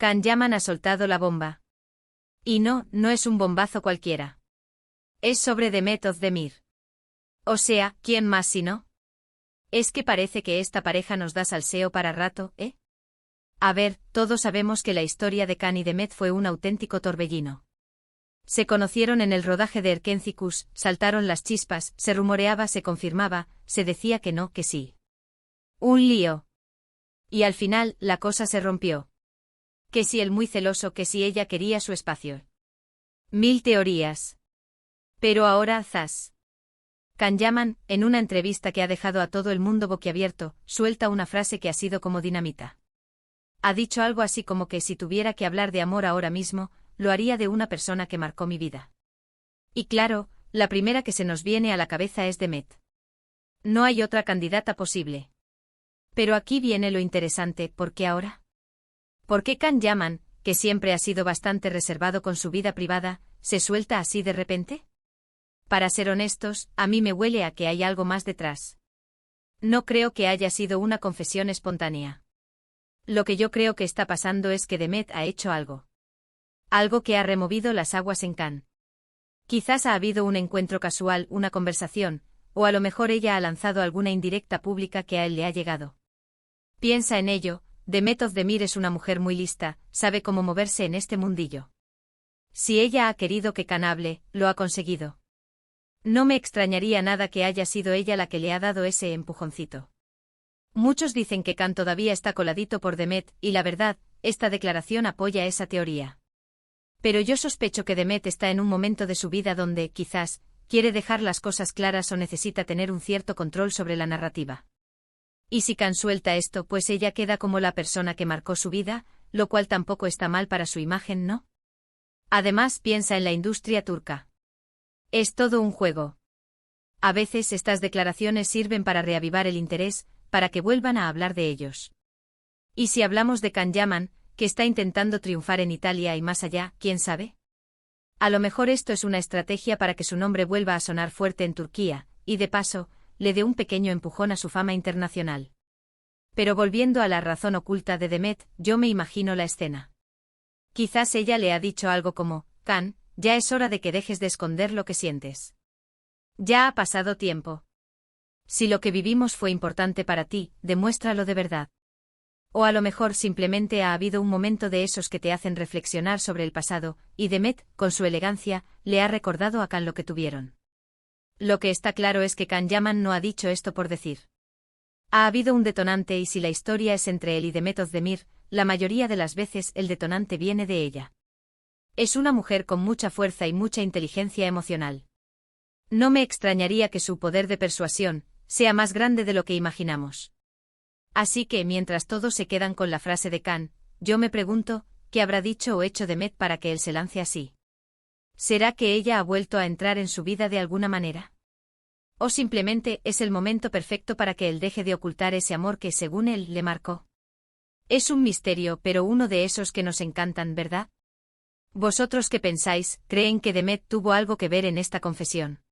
Can Yaman ha soltado la bomba. Y no es un bombazo cualquiera. Es sobre Demet Özdemir. O sea, ¿quién más si no? Es que parece que esta pareja nos da salseo para rato, ¿eh? A ver, todos sabemos que la historia de Can y Demet fue un auténtico torbellino. Se conocieron en el rodaje de Erkencicus, saltaron las chispas, se rumoreaba, se confirmaba, se decía que no, que sí. Un lío. Y al final, la cosa se rompió. Que si él muy celoso, que si ella quería su espacio. Mil teorías. Pero ahora, zas. Can Yaman, en una entrevista que ha dejado a todo el mundo boquiabierto, suelta una frase que ha sido como dinamita. Ha dicho algo así como que si tuviera que hablar de amor ahora mismo, lo haría de una persona que marcó mi vida. Y claro, la primera que se nos viene a la cabeza es Demet. No hay otra candidata posible. Pero aquí viene lo interesante, ¿por qué ahora? ¿Por qué Can Yaman, que siempre ha sido bastante reservado con su vida privada, se suelta así de repente? Para ser honestos, a mí me huele a que hay algo más detrás. No creo que haya sido una confesión espontánea. Lo que yo creo que está pasando es que Demet ha hecho algo. Algo que ha removido las aguas en Can. Quizás ha habido un encuentro casual, una conversación, o a lo mejor ella ha lanzado alguna indirecta pública que a él le ha llegado. Piensa en ello, Demet Özdemir es una mujer muy lista, sabe cómo moverse en este mundillo. Si ella ha querido que Can hable, lo ha conseguido. No me extrañaría nada que haya sido ella la que le ha dado ese empujoncito. Muchos dicen que Can todavía está coladito por Demet, y la verdad, esta declaración apoya esa teoría. Pero yo sospecho que Demet está en un momento de su vida donde, quizás, quiere dejar las cosas claras o necesita tener un cierto control sobre la narrativa. Y si Can suelta esto, pues ella queda como la persona que marcó su vida, lo cual tampoco está mal para su imagen, ¿no? Además, piensa en la industria turca. Es todo un juego. A veces estas declaraciones sirven para reavivar el interés, para que vuelvan a hablar de ellos. Y si hablamos de Can Yaman, que está intentando triunfar en Italia y más allá, ¿quién sabe? A lo mejor esto es una estrategia para que su nombre vuelva a sonar fuerte en Turquía, y de paso, le dé un pequeño empujón a su fama internacional. Pero volviendo a la razón oculta de Demet, yo me imagino la escena. Quizás ella le ha dicho algo como, Can, ya es hora de que dejes de esconder lo que sientes. Ya ha pasado tiempo. Si lo que vivimos fue importante para ti, demuéstralo de verdad. O a lo mejor simplemente ha habido un momento de esos que te hacen reflexionar sobre el pasado, y Demet, con su elegancia, le ha recordado a Can lo que tuvieron. Lo que está claro es que Can Yaman no ha dicho esto por decir. Ha habido un detonante y si la historia es entre él y Demet Özdemir, la mayoría de las veces el detonante viene de ella. Es una mujer con mucha fuerza y mucha inteligencia emocional. No me extrañaría que su poder de persuasión sea más grande de lo que imaginamos. Así que mientras todos se quedan con la frase de Can, yo me pregunto, ¿qué habrá dicho o hecho Demet para que él se lance así? ¿Será que ella ha vuelto a entrar en su vida de alguna manera? ¿O simplemente es el momento perfecto para que él deje de ocultar ese amor que según él le marcó? Es un misterio, pero uno de esos que nos encantan, ¿verdad? ¿Vosotros qué pensáis? ¿Creen que Demet tuvo algo que ver en esta confesión?